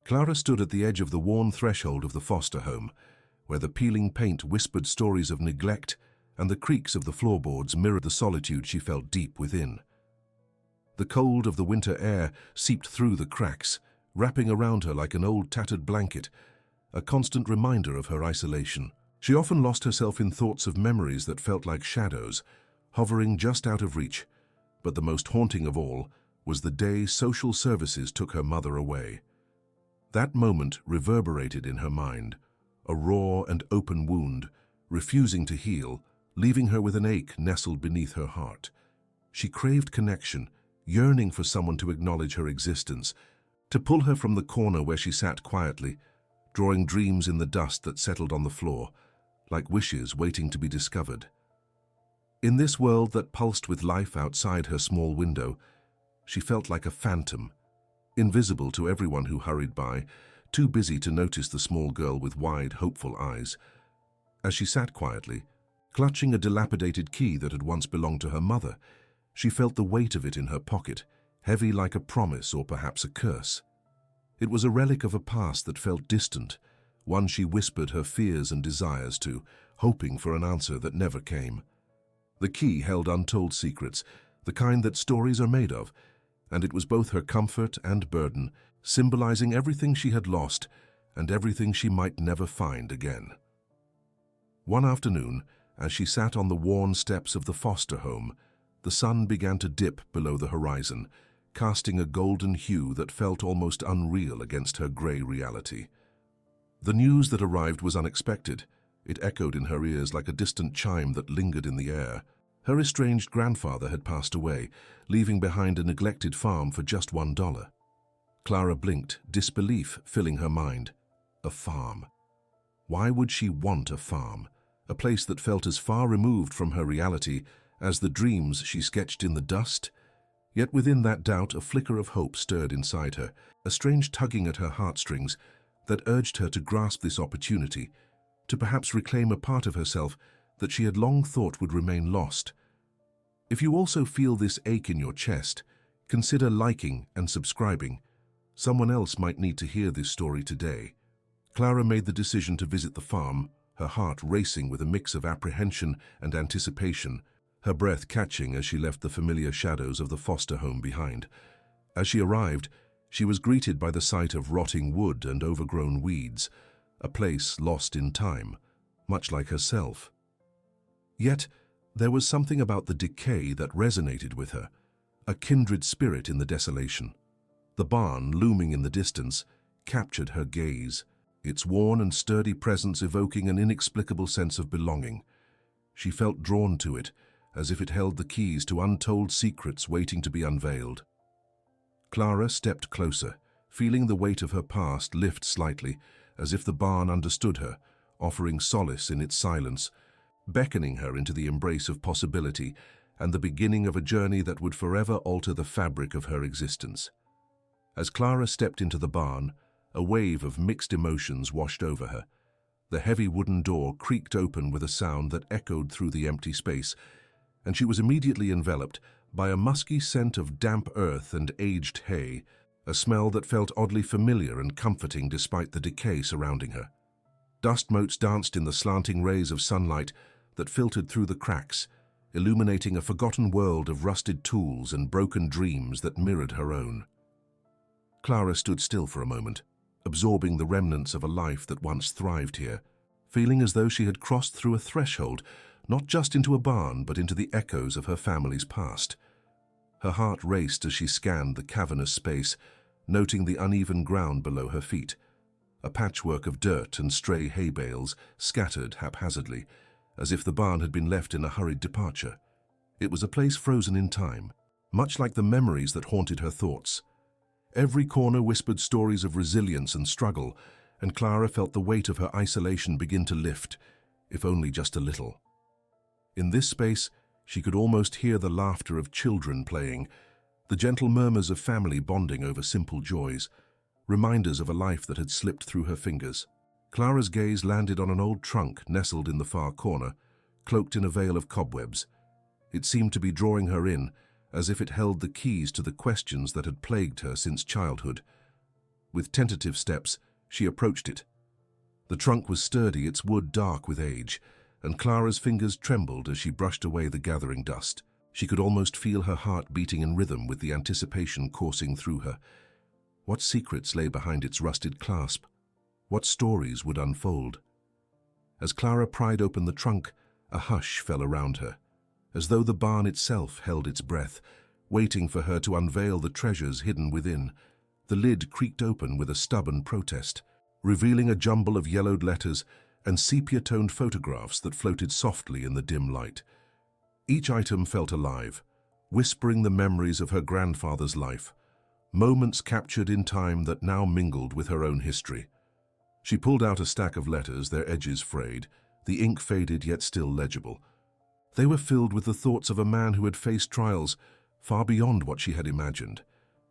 Clara stood at the edge of the worn threshold of the foster home, where the peeling paint whispered stories of neglect and the creaks of the floorboards mirrored the solitude she felt deep within. The cold of the winter air seeped through the cracks, wrapping around her like an old tattered blanket, a constant reminder of her isolation. She often lost herself in thoughts of memories that felt like shadows, hovering just out of reach, but the most haunting of all was the day social services took her mother away. That moment reverberated in her mind, a raw and open wound, refusing to heal, leaving her with an ache nestled beneath her heart. She craved connection, yearning for someone to acknowledge her existence, to pull her from the corner where she sat quietly, drawing dreams in the dust that settled on the floor, like wishes waiting to be discovered. In this world that pulsed with life outside her small window, she felt like a phantom, invisible to everyone who hurried by, too busy to notice the small girl with wide, hopeful eyes. As she sat quietly, clutching a dilapidated key that had once belonged to her mother, she felt the weight of it in her pocket, heavy like a promise or perhaps a curse. It was a relic of a past that felt distant, one she whispered her fears and desires to, hoping for an answer that never came. The key held untold secrets, the kind that stories are made of, and it was both her comfort and burden, symbolizing everything she had lost and everything she might never find again. One afternoon, as she sat on the worn steps of the foster home, the sun began to dip below the horizon, casting a golden hue that felt almost unreal against her grey reality. The news that arrived was unexpected. It echoed in her ears like a distant chime that lingered in the air. Her estranged grandfather had passed away, leaving behind a neglected farm for just $1. Clara blinked, disbelief filling her mind. A farm. Why would she want a farm? A place that felt as far removed from her reality as the dreams she sketched in the dust? Yet within that doubt, a flicker of hope stirred inside her, a strange tugging at her heartstrings that urged her to grasp this opportunity, to perhaps reclaim a part of herself that she had long thought would remain lost. If you also feel this ache in your chest, consider liking and subscribing. Someone else might need to hear this story today. Clara made the decision to visit the farm, her heart racing with a mix of apprehension and anticipation, her breath catching as she left the familiar shadows of the foster home behind. As she arrived, she was greeted by the sight of rotting wood and overgrown weeds, a place lost in time, much like herself. Yet, there was something about the decay that resonated with her, a kindred spirit in the desolation. The barn, looming in the distance, captured her gaze, its worn and sturdy presence evoking an inexplicable sense of belonging. She felt drawn to it, as if it held the keys to untold secrets waiting to be unveiled. Clara stepped closer, feeling the weight of her past lift slightly, as if the barn understood her, offering solace in its silence, beckoning her into the embrace of possibility and the beginning of a journey that would forever alter the fabric of her existence. As Clara stepped into the barn, a wave of mixed emotions washed over her. The heavy wooden door creaked open with a sound that echoed through the empty space, and she was immediately enveloped by a musky scent of damp earth and aged hay, a smell that felt oddly familiar and comforting despite the decay surrounding her. Dust motes danced in the slanting rays of sunlight that filtered through the cracks, illuminating a forgotten world of rusted tools and broken dreams that mirrored her own. Clara stood still for a moment, absorbing the remnants of a life that once thrived here, feeling as though she had crossed through a threshold, not just into a barn, but into the echoes of her family's past. Her heart raced as she scanned the cavernous space, noting the uneven ground below her feet, a patchwork of dirt and stray hay bales scattered haphazardly, as if the barn had been left in a hurried departure. It was a place frozen in time, much like the memories that haunted her thoughts. Every corner whispered stories of resilience and struggle, and Clara felt the weight of her isolation begin to lift, if only just a little. In this space, she could almost hear the laughter of children playing, the gentle murmurs of family bonding over simple joys, reminders of a life that had slipped through her fingers. Clara's gaze landed on an old trunk nestled in the far corner, cloaked in a veil of cobwebs. It seemed to be drawing her in, as if it held the keys to the questions that had plagued her since childhood. With tentative steps, she approached it. The trunk was sturdy, its wood dark with age, and Clara's fingers trembled as she brushed away the gathering dust. She could almost feel her heart beating in rhythm with the anticipation coursing through her. What secrets lay behind its rusted clasp? What stories would unfold? As Clara pried open the trunk, a hush fell around her, as though the barn itself held its breath, waiting for her to unveil the treasures hidden within. The lid creaked open with a stubborn protest, revealing a jumble of yellowed letters and sepia-toned photographs that floated softly in the dim light. Each item felt alive, whispering the memories of her grandfather's life, moments captured in time that now mingled with her own history. She pulled out a stack of letters, their edges frayed, the ink faded yet still legible. They were filled with the thoughts of a man who had faced trials far beyond what she had imagined,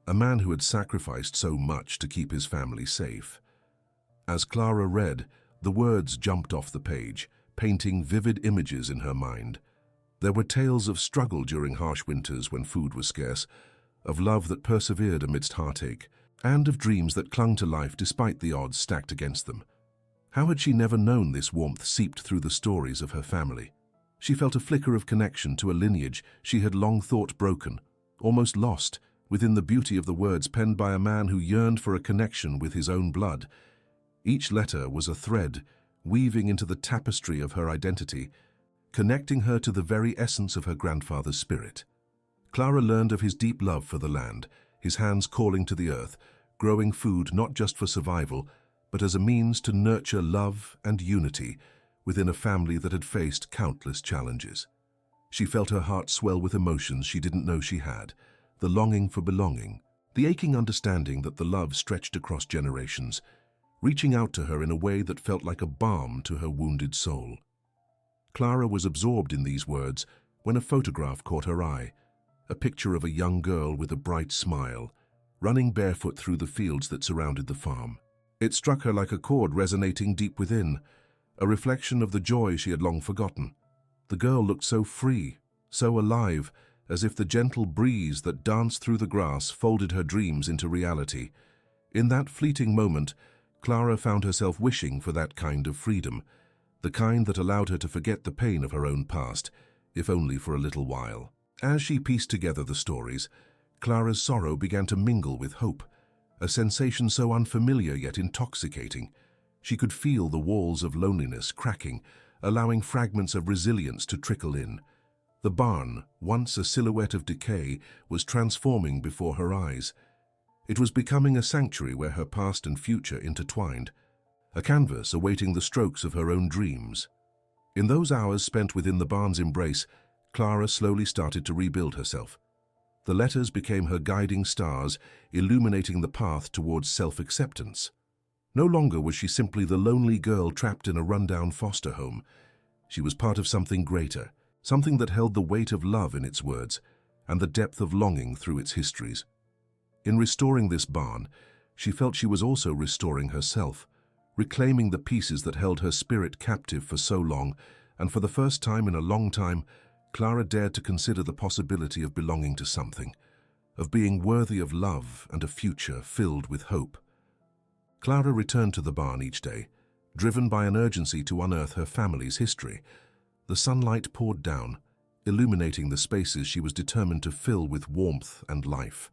a man who had sacrificed so much to keep his family safe. As Clara read, the words jumped off the page, painting vivid images in her mind. There were tales of struggle during harsh winters when food was scarce, of love that persevered amidst heartache, and of dreams that clung to life despite the odds stacked against them. How had she never known this warmth seeped through the stories of her family? She felt a flicker of connection to a lineage she had long thought broken, almost lost, within the beauty of the words penned by a man who yearned for a connection with his own blood. Each letter was a thread, weaving into the tapestry of her identity, connecting her to the very essence of her grandfather's spirit. Clara learned of his deep love for the land, his hands calling to the earth, growing food not just for survival, but as a means to nurture love and unity within a family that had faced countless challenges. She felt her heart swell with emotions she didn't know she had, the longing for belonging, the aching understanding that the love stretched across generations, reaching out to her in a way that felt like a balm to her wounded soul. Clara was absorbed in these words when a photograph caught her eye, a picture of a young girl with a bright smile, running barefoot through the fields that surrounded the farm. It struck her like a chord resonating deep within, a reflection of the joy she had long forgotten. The girl looked so free, so alive, as if the gentle breeze that danced through the grass folded her dreams into reality. In that fleeting moment, Clara found herself wishing for that kind of freedom, the kind that allowed her to forget the pain of her own past, if only for a little while. As she pieced together the stories, Clara's sorrow began to mingle with hope, a sensation so unfamiliar yet intoxicating. She could feel the walls of loneliness cracking, allowing fragments of resilience to trickle in. The barn, once a silhouette of decay, was transforming before her eyes. It was becoming a sanctuary where her past and future intertwined, a canvas awaiting the strokes of her own dreams. In those hours spent within the barn's embrace, Clara slowly started to rebuild herself. The letters became her guiding stars, illuminating the path towards self-acceptance. No longer was she simply the lonely girl trapped in a rundown foster home. She was part of something greater, something that held the weight of love in its words and the depth of longing through its histories. In restoring this barn, she felt she was also restoring herself, reclaiming the pieces that held her spirit captive for so long, and for the first time in a long time, Clara dared to consider the possibility of belonging to something, of being worthy of love and a future filled with hope. Clara returned to the barn each day, driven by an urgency to unearth her family's history. The sunlight poured down, illuminating the spaces she was determined to fill with warmth and life.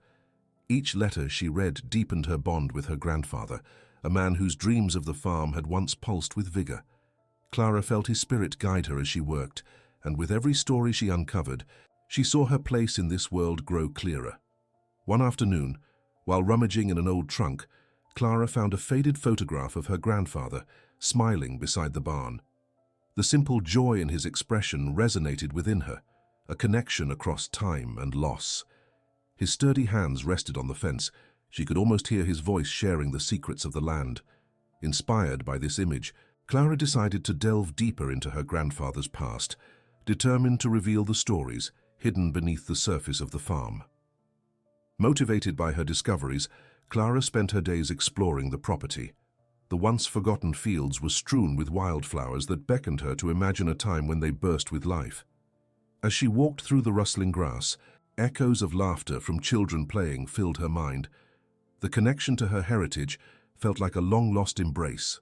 Each letter she read deepened her bond with her grandfather, a man whose dreams of the farm had once pulsed with vigor. Clara felt his spirit guide her as she worked, and with every story she uncovered, she saw her place in this world grow clearer. One afternoon, while rummaging in an old trunk, Clara found a faded photograph of her grandfather, smiling beside the barn. The simple joy in his expression resonated within her, a connection across time and loss. His sturdy hands rested on the fence. She could almost hear his voice sharing the secrets of the land. Inspired by this image, Clara decided to delve deeper into her grandfather's past, determined to reveal the stories hidden beneath the surface of the farm. Motivated by her discoveries, Clara spent her days exploring the property. The once forgotten fields were strewn with wildflowers that beckoned her to imagine a time when they burst with life. As she walked through the rustling grass, echoes of laughter from children playing filled her mind. The connection to her heritage felt like a long-lost embrace,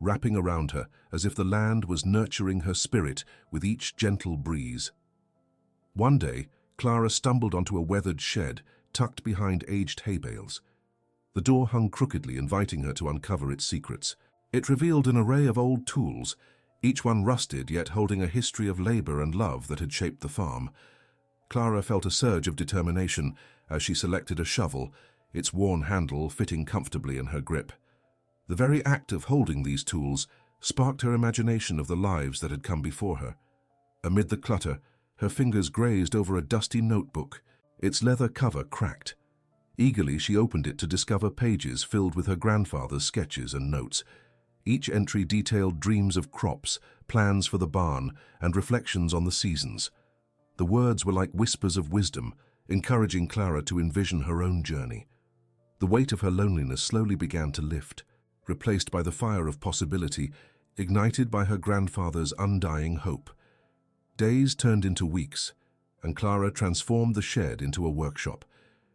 wrapping around her as if the land was nurturing her spirit with each gentle breeze. One day, Clara stumbled onto a weathered shed tucked behind aged hay bales. The door hung crookedly, inviting her to uncover its secrets. It revealed an array of old tools, each one rusted yet holding a history of labor and love that had shaped the farm. Clara felt a surge of determination as she selected a shovel, its worn handle fitting comfortably in her grip. The very act of holding these tools sparked her imagination of the lives that had come before her. Amid the clutter, her fingers grazed over a dusty notebook, its leather cover cracked. Eagerly, she opened it to discover pages filled with her grandfather's sketches and notes. Each entry detailed dreams of crops, plans for the barn, and reflections on the seasons. The words were like whispers of wisdom, encouraging Clara to envision her own journey. The weight of her loneliness slowly began to lift, replaced by the fire of possibility, ignited by her grandfather's undying hope. Days turned into weeks, and Clara transformed the shed into a workshop.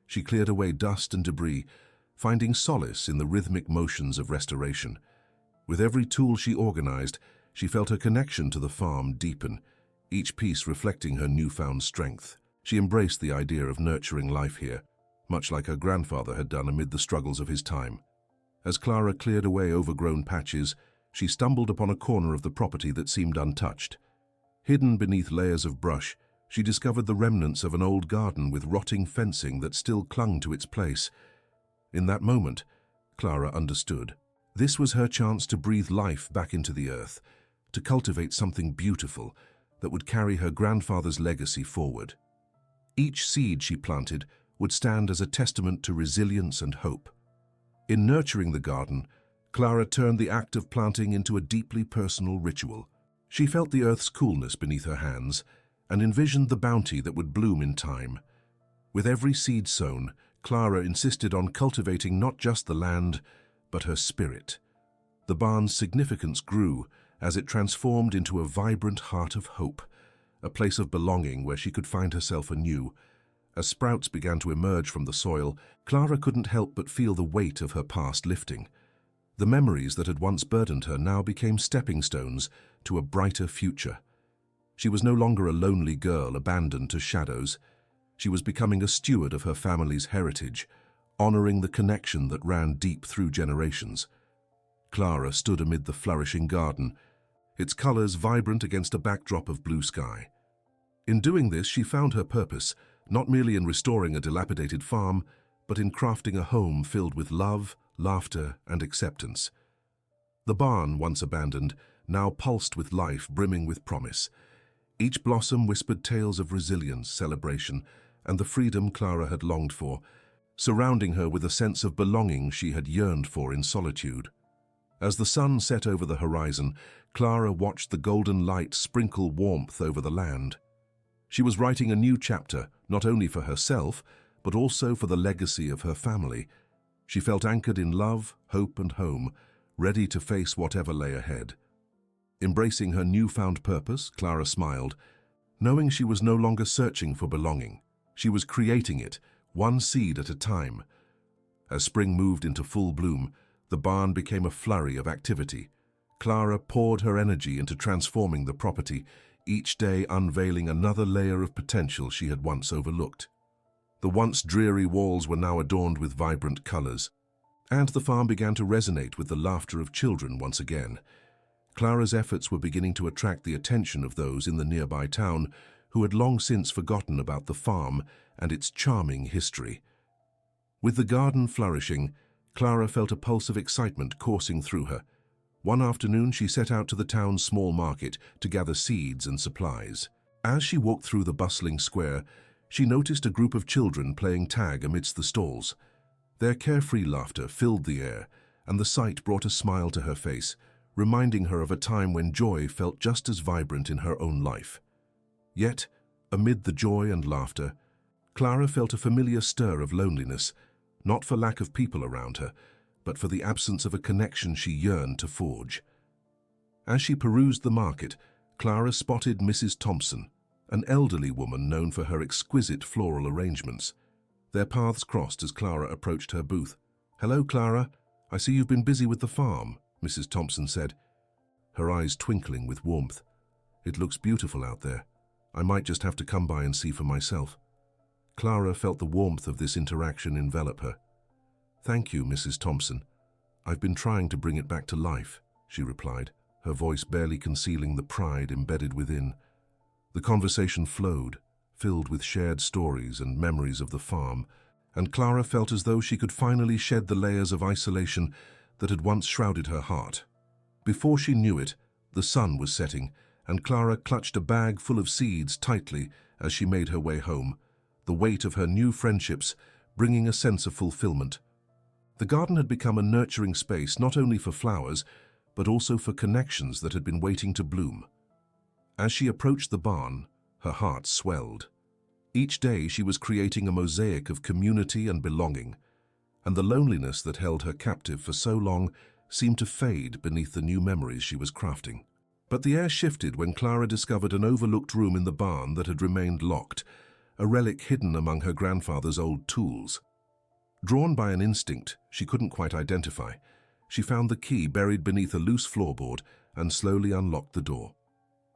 She cleared away dust and debris, finding solace in the rhythmic motions of restoration. With every tool she organized, she felt her connection to the farm deepen, each piece reflecting her newfound strength. She embraced the idea of nurturing life here, much like her grandfather had done amid the struggles of his time. As Clara cleared away overgrown patches, she stumbled upon a corner of the property that seemed untouched. Hidden beneath layers of brush, she discovered the remnants of an old garden with rotting fencing that still clung to its place. In that moment, Clara understood. This was her chance to breathe life back into the earth, to cultivate something beautiful that would carry her grandfather's legacy forward. Each seed she planted would stand as a testament to resilience and hope. In nurturing the garden, Clara turned the act of planting into a deeply personal ritual. She felt the earth's coolness beneath her hands and envisioned the bounty that would bloom in time. With every seed sown, Clara insisted on cultivating not just the land, but her spirit. The barn's significance grew as it transformed into a vibrant heart of hope, a place of belonging where she could find herself anew. As sprouts began to emerge from the soil, Clara couldn't help but feel the weight of her past lifting. The memories that had once burdened her now became stepping stones to a brighter future. She was no longer a lonely girl abandoned to shadows. She was becoming a steward of her family's heritage, honoring the connection that ran deep through generations. Clara stood amid the flourishing garden, its colors vibrant against a backdrop of blue sky. In doing this, she found her purpose, not merely in restoring a dilapidated farm, but in crafting a home filled with love, laughter, and acceptance. The barn, once abandoned, now pulsed with life, brimming with promise. Each blossom whispered tales of resilience, celebration, and the freedom Clara had longed for, surrounding her with a sense of belonging she had yearned for in solitude. As the sun set over the horizon, Clara watched the golden light sprinkle warmth over the land. She was writing a new chapter, not only for herself, but also for the legacy of her family. She felt anchored in love, hope, and home, ready to face whatever lay ahead. Embracing her newfound purpose, Clara smiled, knowing she was no longer searching for belonging. She was creating it, one seed at a time. As spring moved into full bloom, the barn became a flurry of activity. Clara poured her energy into transforming the property, each day unveiling another layer of potential she had once overlooked. The once dreary walls were now adorned with vibrant colors, and the farm began to resonate with the laughter of children once again. Clara's efforts were beginning to attract the attention of those in the nearby town who had long since forgotten about the farm and its charming history. With the garden flourishing, Clara felt a pulse of excitement coursing through her. One afternoon, she set out to the town's small market to gather seeds and supplies. As she walked through the bustling square, she noticed a group of children playing tag amidst the stalls. Their carefree laughter filled the air, and the sight brought a smile to her face, reminding her of a time when joy felt just as vibrant in her own life. Yet, amid the joy and laughter, Clara felt a familiar stir of loneliness, not for lack of people around her, but for the absence of a connection she yearned to forge. As she perused the market, Clara spotted Mrs. Thompson, an elderly woman known for her exquisite floral arrangements. Their paths crossed as Clara approached her booth. "Hello, Clara. I see you've been busy with the farm," Mrs. Thompson said, her eyes twinkling with warmth. "It looks beautiful out there. I might just have to come by and see for myself." Clara felt the warmth of this interaction envelop her. "Thank you, Mrs. Thompson. I've been trying to bring it back to life," she replied, her voice barely concealing the pride embedded within. The conversation flowed, filled with shared stories and memories of the farm, and Clara felt as though she could finally shed the layers of isolation that had once shrouded her heart. Before she knew it, the sun was setting, and Clara clutched a bag full of seeds tightly as she made her way home, the weight of her new friendships bringing a sense of fulfillment. The garden had become a nurturing space not only for flowers, but also for connections that had been waiting to bloom. As she approached the barn, her heart swelled. Each day she was creating a mosaic of community and belonging, and the loneliness that held her captive for so long seemed to fade beneath the new memories she was crafting. But the air shifted when Clara discovered an overlooked room in the barn that had remained locked, a relic hidden among her grandfather's old tools. Drawn by an instinct she couldn't quite identify, she found the key buried beneath a loose floorboard and slowly unlocked the door.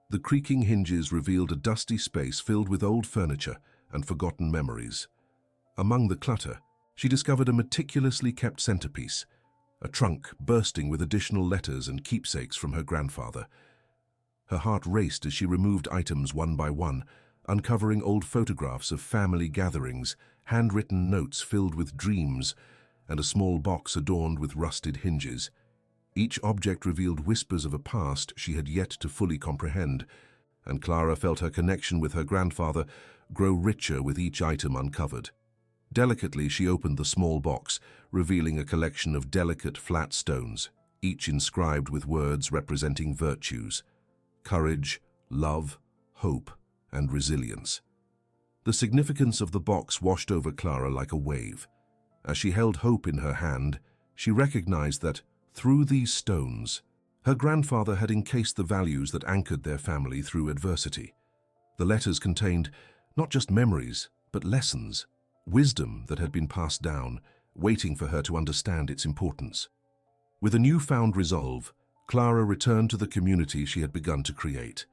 The creaking hinges revealed a dusty space filled with old furniture and forgotten memories. Among the clutter, she discovered a meticulously kept centerpiece, a trunk bursting with additional letters and keepsakes from her grandfather. Her heart raced as she removed items one by one, uncovering old photographs of family gatherings, handwritten notes filled with dreams, and a small box adorned with rusted hinges. Each object revealed whispers of a past she had yet to fully comprehend, and Clara felt her connection with her grandfather grow richer with each item uncovered. Delicately she opened the small box, revealing a collection of delicate flat stones, each inscribed with words representing virtues: courage, love, hope, and resilience. The significance of the box washed over Clara like a wave. As she held hope in her hand, she recognized that, through these stones, her grandfather had encased the values that anchored their family through adversity. The letters contained not just memories, but lessons, wisdom that had been passed down, waiting for her to understand its importance. With a newfound resolve, Clara returned to the community she had begun to create.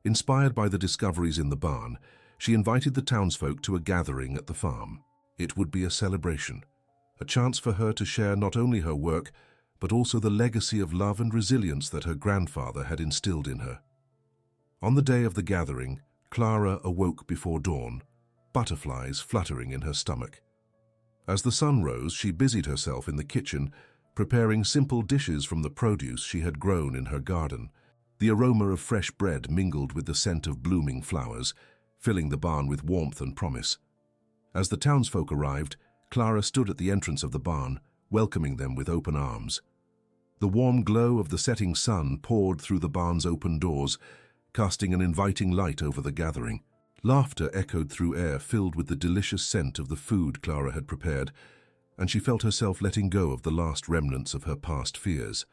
Inspired by the discoveries in the barn, she invited the townsfolk to a gathering at the farm. It would be a celebration, a chance for her to share not only her work, but also the legacy of love and resilience that her grandfather had instilled in her. On the day of the gathering, Clara awoke before dawn, butterflies fluttering in her stomach. As the sun rose, she busied herself in the kitchen, preparing simple dishes from the produce she had grown in her garden. The aroma of fresh bread mingled with the scent of blooming flowers, filling the barn with warmth and promise. As the townsfolk arrived, Clara stood at the entrance of the barn, welcoming them with open arms. The warm glow of the setting sun poured through the barn's open doors, casting an inviting light over the gathering. Laughter echoed through air filled with the delicious scent of the food Clara had prepared, and she felt herself letting go of the last remnants of her past fears.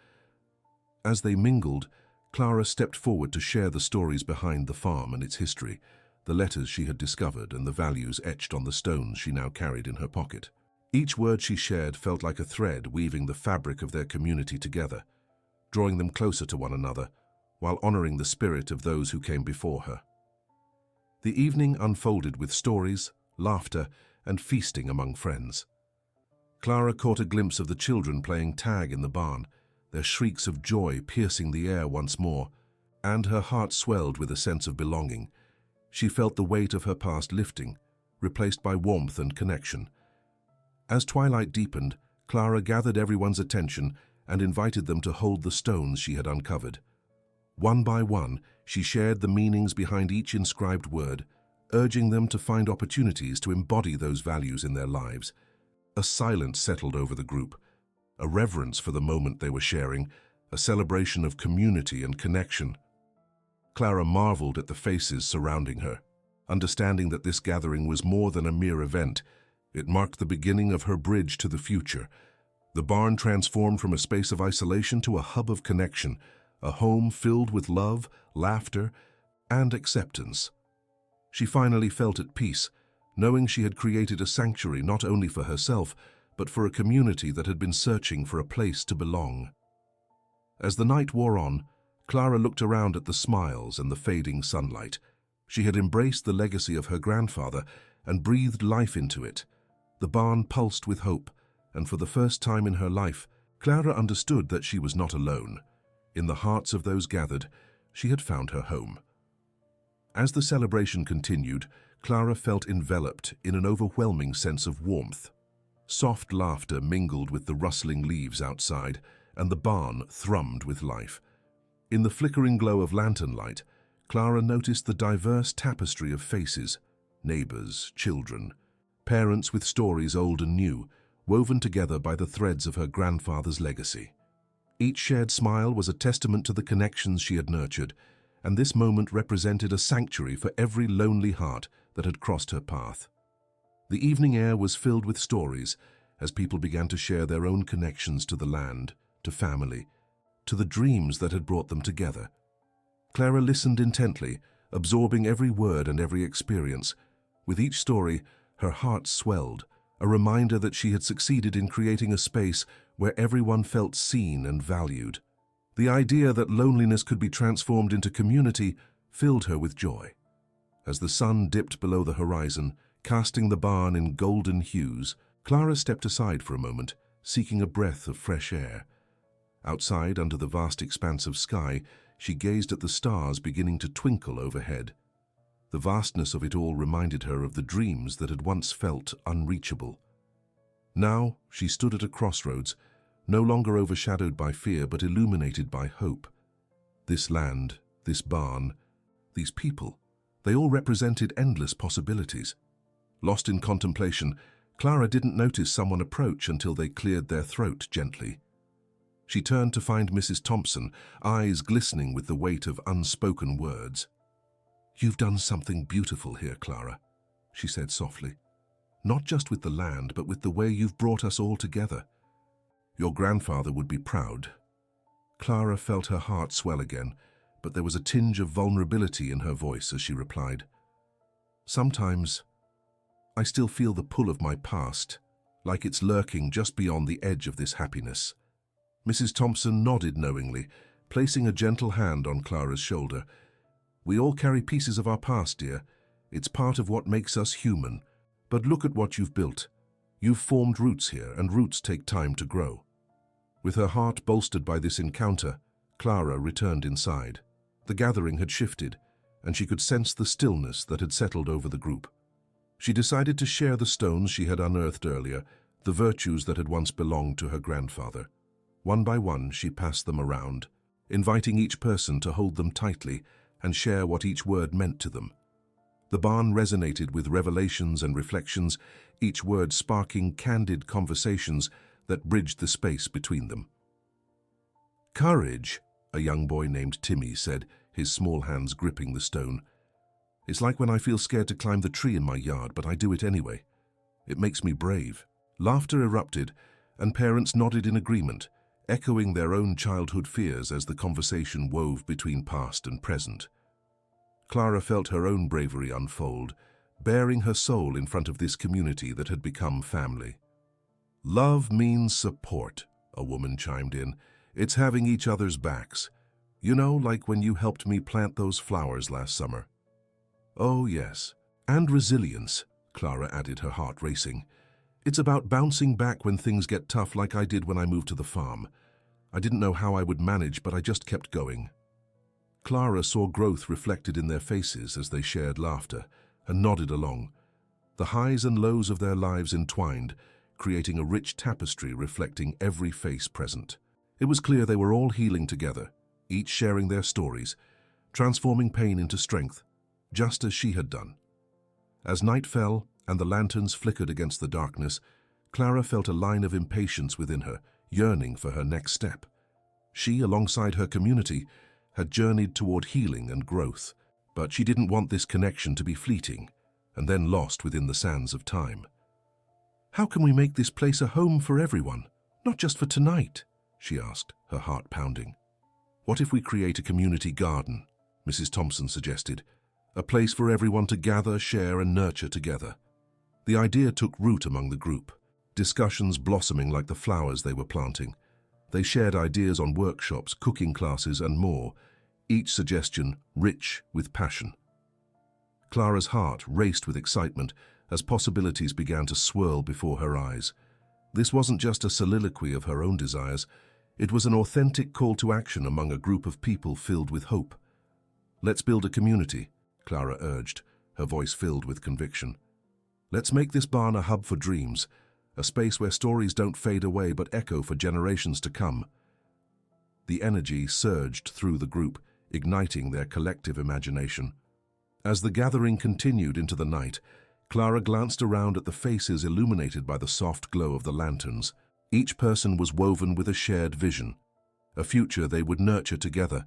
As they mingled, Clara stepped forward to share the stories behind the farm and its history, the letters she had discovered and the values etched on the stones she now carried in her pocket. Each word she shared felt like a thread weaving the fabric of their community together, drawing them closer to one another, while honoring the spirit of those who came before her. The evening unfolded with stories, laughter, and feasting among friends. Clara caught a glimpse of the children playing tag in the barn, their shrieks of joy piercing the air once more, and her heart swelled with a sense of belonging. She felt the weight of her past lifting, replaced by warmth and connection. As twilight deepened, Clara gathered everyone's attention and invited them to hold the stones she had uncovered. One by one, she shared the meanings behind each inscribed word, urging them to find opportunities to embody those values in their lives. A silence settled over the group, a reverence for the moment they were sharing, a celebration of community and connection. Clara marveled at the faces surrounding her, understanding that this gathering was more than a mere event. It marked the beginning of her bridge to the future. The barn transformed from a space of isolation to a hub of connection, a home filled with love, laughter, and acceptance. She finally felt at peace, knowing she had created a sanctuary not only for herself, but for a community that had been searching for a place to belong. As the night wore on, Clara looked around at the smiles and the fading sunlight. She had embraced the legacy of her grandfather and breathed life into it. The barn pulsed with hope, and for the first time in her life, Clara understood that she was not alone. In the hearts of those gathered, she had found her home. As the celebration continued, Clara felt enveloped in an overwhelming sense of warmth. Soft laughter mingled with the rustling leaves outside, and the barn thrummed with life. In the flickering glow of lantern light, Clara noticed the diverse tapestry of faces, neighbors, children, parents with stories old and new, woven together by the threads of her grandfather's legacy. Each shared smile was a testament to the connections she had nurtured, and this moment represented a sanctuary for every lonely heart that had crossed her path. The evening air was filled with stories as people began to share their own connections to the land, to family, to the dreams that had brought them together. Clara listened intently, absorbing every word and every experience. With each story, her heart swelled, a reminder that she had succeeded in creating a space where everyone felt seen and valued. The idea that loneliness could be transformed into community filled her with joy. As the sun dipped below the horizon, casting the barn in golden hues, Clara stepped aside for a moment, seeking a breath of fresh air. Outside, under the vast expanse of sky, she gazed at the stars beginning to twinkle overhead. The vastness of it all reminded her of the dreams that had once felt unreachable. Now, she stood at a crossroads, no longer overshadowed by fear but illuminated by hope. This land, this barn, these people, they all represented endless possibilities. Lost in contemplation, Clara didn't notice someone approach until they cleared their throat gently. She turned to find Mrs. Thompson, eyes glistening with the weight of unspoken words. "You've done something beautiful here, Clara," she said softly. "Not just with the land, but with the way you've brought us all together. Your grandfather would be proud." Clara felt her heart swell again, but there was a tinge of vulnerability in her voice as she replied, "Sometimes I still feel the pull of my past, like it's lurking just beyond the edge of this happiness." Mrs. Thompson nodded knowingly, placing a gentle hand on Clara's shoulder. "We all carry pieces of our past, dear. It's part of what makes us human. But look at what you've built. You've formed roots here, and roots take time to grow." With her heart bolstered by this encounter, Clara returned inside. The gathering had shifted, and she could sense the stillness that had settled over the group. She decided to share the stones she had unearthed earlier, the virtues that had once belonged to her grandfather. One by one, she passed them around, inviting each person to hold them tightly and share what each word meant to them. The barn resonated with revelations and reflections, each word sparking candid conversations that bridged the space between them. "Courage," a young boy named Timmy said, his small hands gripping the stone. "It's like when I feel scared to climb the tree in my yard, but I do it anyway. It makes me brave." Laughter erupted, and parents nodded in agreement, echoing their own childhood fears as the conversation wove between past and present. Clara felt her own bravery unfold, bearing her soul in front of this community that had become family. "Love means support," a woman chimed in. "It's having each other's backs. You know, like when you helped me plant those flowers last summer." "Oh, yes. And resilience," Clara added, her heart racing. "It's about bouncing back when things get tough like I did when I moved to the farm. I didn't know how I would manage, but I just kept going." Clara saw growth reflected in their faces as they shared laughter and nodded along. The highs and lows of their lives entwined, creating a rich tapestry reflecting every face present. It was clear they were all healing together, each sharing their stories, transforming pain into strength, just as she had done. As night fell and the lanterns flickered against the darkness, Clara felt a line of impatience within her, yearning for her next step. She, alongside her community, had journeyed toward healing and growth, but she didn't want this connection to be fleeting and then lost within the sands of time. "How can we make this place a home for everyone, not just for tonight?" she asked, her heart pounding. "What if we create a community garden?" Mrs. Thompson suggested. "A place for everyone to gather, share, and nurture together." The idea took root among the group. discussions blossoming like the flowers they were planting. They shared ideas on workshops, cooking classes, and more, each suggestion rich with passion. Clara's heart raced with excitement as possibilities began to swirl before her eyes. This wasn't just a soliloquy of her own desires, it was an authentic call to action among a group of people filled with hope. "Let's build a community," Clara urged, her voice filled with conviction. "Let's make this barn a hub for dreams, a space where stories don't fade away but echo for generations to come." The energy surged through the group, igniting their collective imagination. As the gathering continued into the night, Clara glanced around at the faces illuminated by the soft glow of the lanterns. Each person was woven with a shared vision, a future they would nurture together,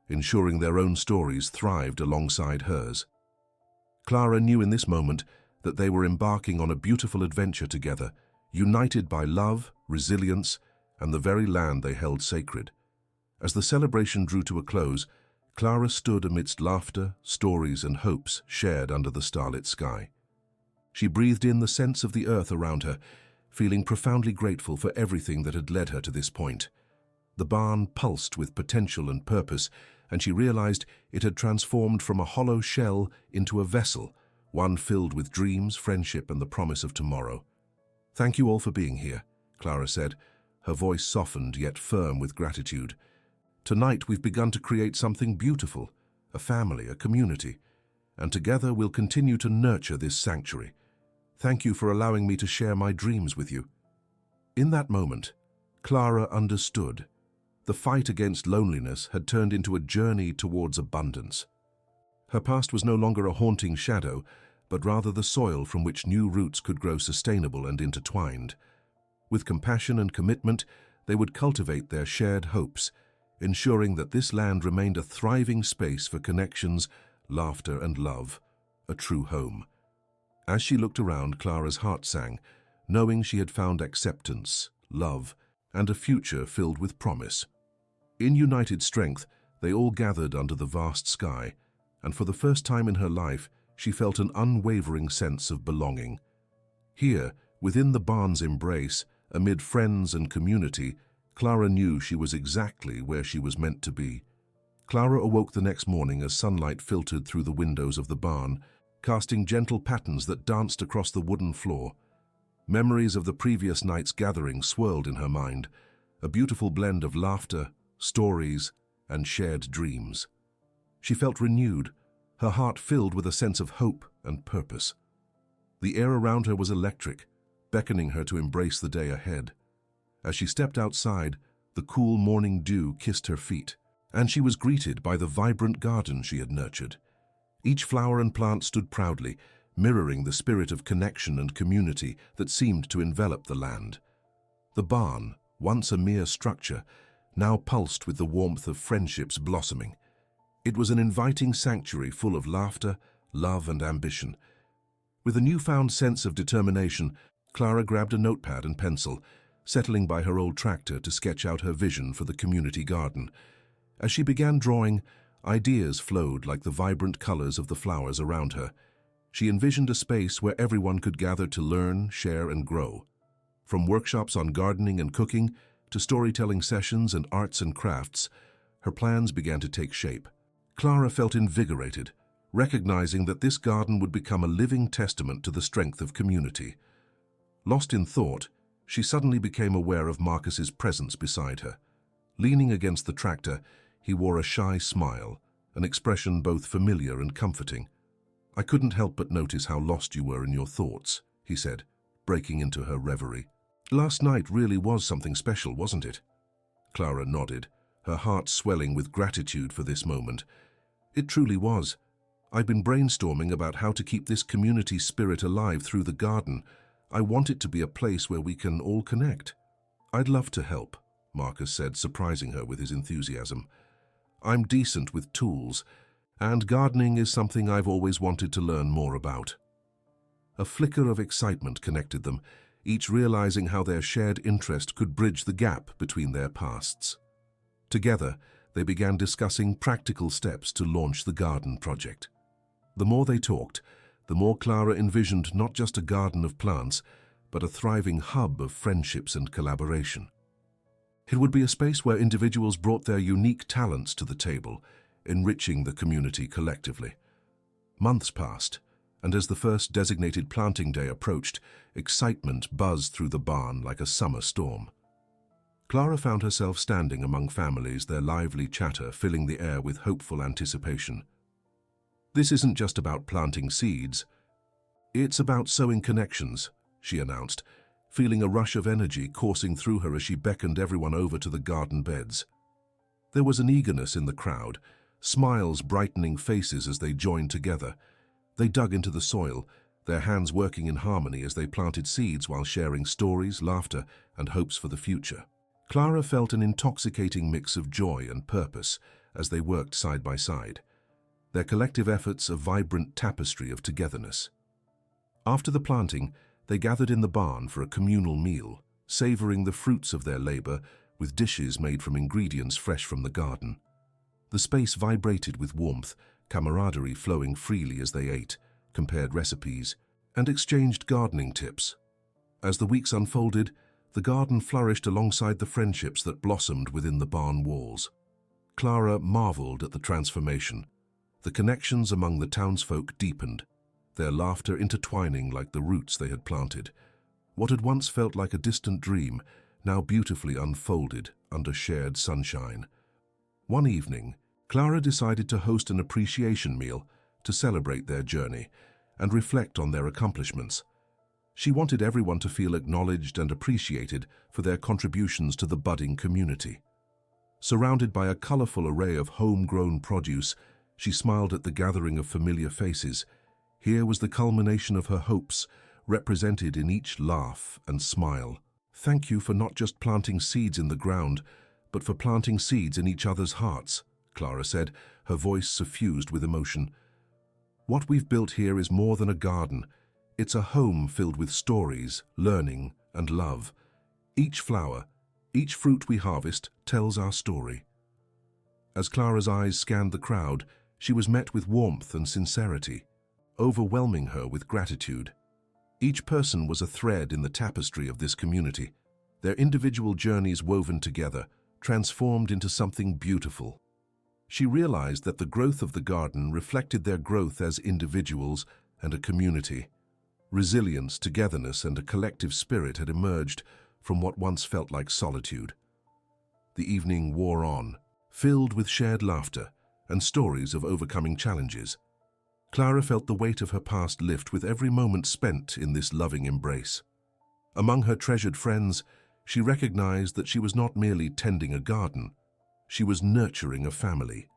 ensuring their own stories thrived alongside hers. Clara knew in this moment that they were embarking on a beautiful adventure together, united by love, resilience, and the very land they held sacred. As the celebration drew to a close, Clara stood amidst laughter, stories, and hopes shared under the starlit sky. She breathed in the sense of the earth around her, feeling profoundly grateful for everything that had led her to this point. The barn pulsed with potential and purpose, and she realized it had transformed from a hollow shell into a vessel, one filled with dreams, friendship, and the promise of tomorrow. "Thank you all for being here," Clara said, her voice softened yet firm with gratitude. "Tonight we've begun to create something beautiful, a family, a community, and together we'll continue to nurture this sanctuary. Thank you for allowing me to share my dreams with you." In that moment, Clara understood. The fight against loneliness had turned into a journey towards abundance. Her past was no longer a haunting shadow, but rather the soil from which new roots could grow sustainable and intertwined. With compassion and commitment, they would cultivate their shared hopes, ensuring that this land remained a thriving space for connections, laughter, and love, a true home. As she looked around, Clara's heart sang, knowing she had found acceptance, love, and a future filled with promise. In united strength, they all gathered under the vast sky, and for the first time in her life, she felt an unwavering sense of belonging. Here, within the barn's embrace, amid friends and community, Clara knew she was exactly where she was meant to be. Clara awoke the next morning as sunlight filtered through the windows of the barn, casting gentle patterns that danced across the wooden floor. Memories of the previous night's gathering swirled in her mind, a beautiful blend of laughter, stories, and shared dreams. She felt renewed, her heart filled with a sense of hope and purpose. The air around her was electric, beckoning her to embrace the day ahead. As she stepped outside, the cool morning dew kissed her feet, and she was greeted by the vibrant garden she had nurtured. Each flower and plant stood proudly, mirroring the spirit of connection and community that seemed to envelop the land. The barn, once a mere structure, now pulsed with the warmth of friendships blossoming. It was an inviting sanctuary full of laughter, love, and ambition. With a newfound sense of determination, Clara grabbed a notepad and pencil, settling by her old tractor to sketch out her vision for the community garden. As she began drawing, ideas flowed like the vibrant colors of the flowers around her. She envisioned a space where everyone could gather to learn, share, and grow. From workshops on gardening and cooking to storytelling sessions and arts and crafts, her plans began to take shape. Clara felt invigorated, recognizing that this garden would become a living testament to the strength of community. Lost in thought, she suddenly became aware of Marcus's presence beside her. Leaning against the tractor, he wore a shy smile, an expression both familiar and comforting. "I couldn't help but notice how lost you were in your thoughts," he said, breaking into her reverie. "Last night really was something special, wasn't it?" Clara nodded, her heart swelling with gratitude for this moment. "It truly was. I've been brainstorming about how to keep this community spirit alive through the garden. I want it to be a place where we can all connect." "I'd love to help," Marcus said, surprising her with his enthusiasm. "I'm decent with tools, and gardening is something I've always wanted to learn more about." A flicker of excitement connected them, each realizing how their shared interest could bridge the gap between their pasts. Together, they began discussing practical steps to launch the garden project. The more they talked, the more Clara envisioned not just a garden of plants, but a thriving hub of friendships and collaboration. It would be a space where individuals brought their unique talents to the table, enriching the community collectively. Months passed, and as the first designated planting day approached, excitement buzzed through the barn like a summer storm. Clara found herself standing among families, their lively chatter filling the air with hopeful anticipation. "This isn't just about planting seeds. It's about sowing connections," she announced, feeling a rush of energy coursing through her as she beckoned everyone over to the garden beds. There was an eagerness in the crowd, smiles brightening faces as they joined together. They dug into the soil, their hands working in harmony as they planted seeds while sharing stories, laughter, and hopes for the future. Clara felt an intoxicating mix of joy and purpose as they worked side by side, their collective efforts a vibrant tapestry of togetherness. After the planting, they gathered in the barn for a communal meal, savoring the fruits of their labor with dishes made from ingredients fresh from the garden. The space vibrated with warmth, camaraderie flowing freely as they ate, compared recipes, and exchanged gardening tips. As the weeks unfolded, the garden flourished alongside the friendships that blossomed within the barn walls. Clara marveled at the transformation. The connections among the townsfolk deepened, their laughter intertwining like the roots they had planted. What had once felt like a distant dream now beautifully unfolded under shared sunshine. One evening, Clara decided to host an appreciation meal to celebrate their journey and reflect on their accomplishments. She wanted everyone to feel acknowledged and appreciated for their contributions to the budding community. Surrounded by a colorful array of homegrown produce, she smiled at the gathering of familiar faces. Here was the culmination of her hopes, represented in each laugh and smile. "Thank you for not just planting seeds in the ground, but for planting seeds in each other's hearts," Clara said, her voice suffused with emotion. "What we've built here is more than a garden. It's a home filled with stories, learning, and love. Each flower, each fruit we harvest tells our story." As Clara's eyes scanned the crowd, she was met with warmth and sincerity, overwhelming her with gratitude. Each person was a thread in the tapestry of this community, their individual journeys woven together, transformed into something beautiful. She realized that the growth of the garden reflected their growth as individuals and a community. Resilience, togetherness, and a collective spirit had emerged from what once felt like solitude. The evening wore on, filled with shared laughter and stories of overcoming challenges. Clara felt the weight of her past lift with every moment spent in this loving embrace. Among her treasured friends, she recognized that she was not merely tending a garden, she was nurturing a family.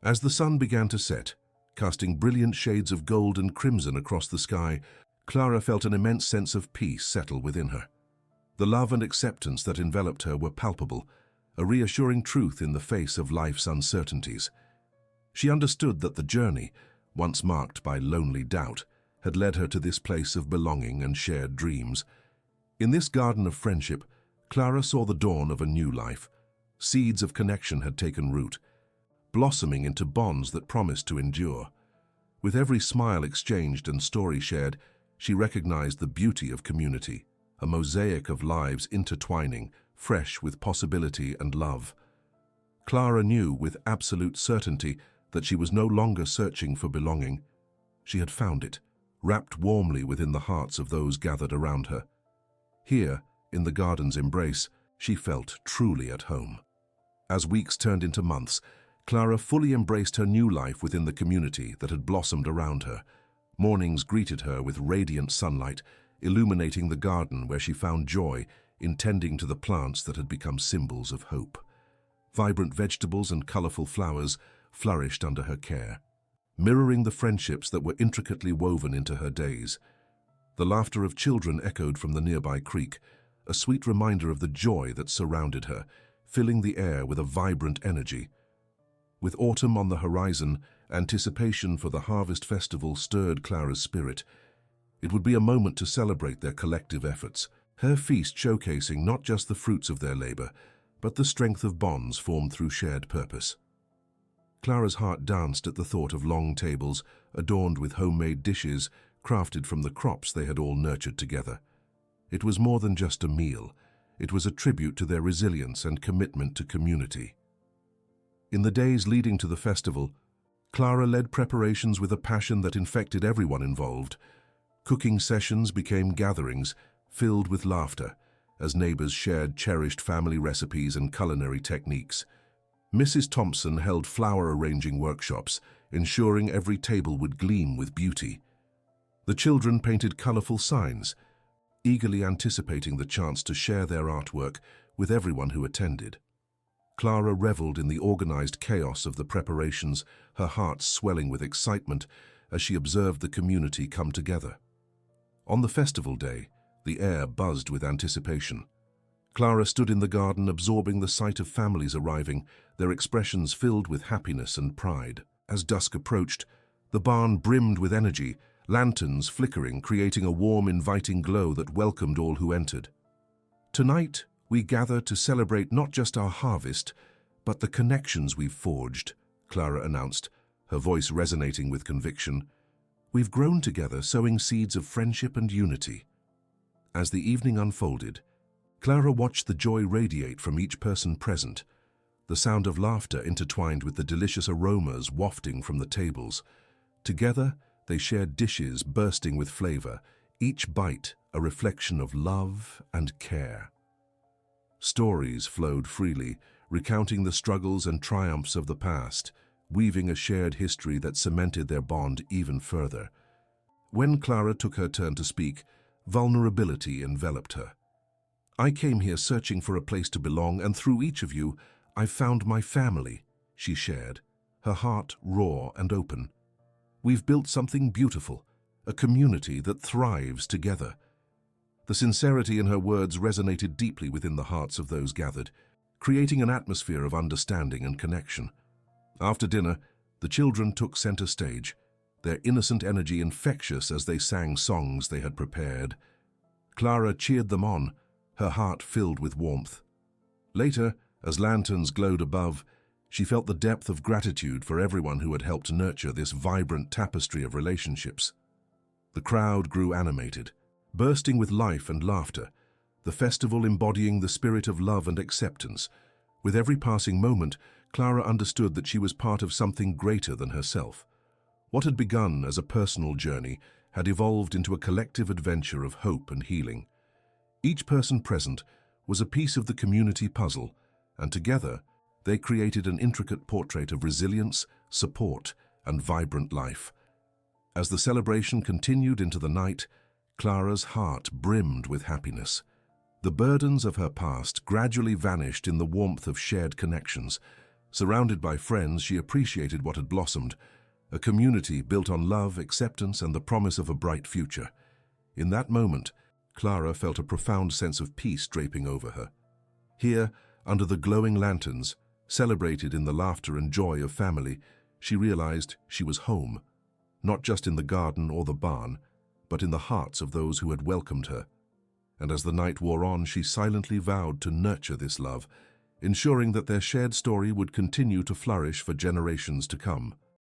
As the sun began to set, casting brilliant shades of gold and crimson across the sky, Clara felt an immense sense of peace settle within her. The love and acceptance that enveloped her were palpable, a reassuring truth in the face of life's uncertainties. She understood that the journey, once marked by lonely doubt, had led her to this place of belonging and shared dreams. In this garden of friendship, Clara saw the dawn of a new life. Seeds of connection had taken root, blossoming into bonds that promised to endure. With every smile exchanged and story shared, she recognized the beauty of community, a mosaic of lives intertwining, fresh with possibility and love. Clara knew with absolute certainty that she was no longer searching for belonging. She had found it, wrapped warmly within the hearts of those gathered around her. Here, in the garden's embrace, she felt truly at home. As weeks turned into months, Clara fully embraced her new life within the community that had blossomed around her. Mornings greeted her with radiant sunlight, illuminating the garden where she found joy in tending to the plants that had become symbols of hope. Vibrant vegetables and colorful flowers flourished under her care, mirroring the friendships that were intricately woven into her days. The laughter of children echoed from the nearby creek, a sweet reminder of the joy that surrounded her, filling the air with a vibrant energy. With autumn on the horizon, anticipation for the harvest festival stirred Clara's spirit. It would be a moment to celebrate their collective efforts, her feast showcasing not just the fruits of their labor, but the strength of bonds formed through shared purpose. Clara's heart danced at the thought of long tables adorned with homemade dishes crafted from the crops they had all nurtured together. It was more than just a meal. It was a tribute to their resilience and commitment to community. In the days leading to the festival, Clara led preparations with a passion that infected everyone involved. Cooking sessions became gatherings filled with laughter as neighbors shared cherished family recipes and culinary techniques. Mrs. Thompson held flower arranging workshops, ensuring every table would gleam with beauty. The children painted colorful signs, eagerly anticipating the chance to share their artwork with everyone who attended. Clara reveled in the organized chaos of the preparations, her heart swelling with excitement as she observed the community come together. On the festival day, the air buzzed with anticipation. Clara stood in the garden absorbing the sight of families arriving, their expressions filled with happiness and pride. As dusk approached, the barn brimmed with energy, lanterns flickering, creating a warm, inviting glow that welcomed all who entered. Tonight, we gather to celebrate not just our harvest, but the connections we've forged, Clara announced, her voice resonating with conviction. We've grown together, sowing seeds of friendship and unity. As the evening unfolded, Clara watched the joy radiate from each person present, the sound of laughter intertwined with the delicious aromas wafting from the tables. Together, they shared dishes bursting with flavor, each bite a reflection of love and care. Stories flowed freely, recounting the struggles and triumphs of the past, weaving a shared history that cemented their bond even further. When Clara took her turn to speak, vulnerability enveloped her. I came here searching for a place to belong, and through each of you, I found my family, she shared, her heart raw and open. We've built something beautiful, a community that thrives together. The sincerity in her words resonated deeply within the hearts of those gathered, creating an atmosphere of understanding and connection. After dinner, the children took center stage, their innocent energy infectious as they sang songs they had prepared. Clara cheered them on, her heart filled with warmth. Later, as lanterns glowed above, she felt the depth of gratitude for everyone who had helped nurture this vibrant tapestry of relationships. The crowd grew animated, bursting with life and laughter, the festival embodying the spirit of love and acceptance. With every passing moment, Clara understood that she was part of something greater than herself. What had begun as a personal journey had evolved into a collective adventure of hope and healing. Each person present was a piece of the community puzzle, and together they created an intricate portrait of resilience, support, and vibrant life. As the celebration continued into the night, Clara's heart brimmed with happiness. The burdens of her past gradually vanished in the warmth of shared connections. Surrounded by friends, she appreciated what had blossomed, a community built on love, acceptance, and the promise of a bright future. In that moment, Clara felt a profound sense of peace draping over her. Here, under the glowing lanterns, celebrated in the laughter and joy of family, she realized she was home, not just in the garden or the barn, but in the hearts of those who had welcomed her. And as the night wore on, she silently vowed to nurture this love, ensuring that their shared story would continue to flourish for generations to come.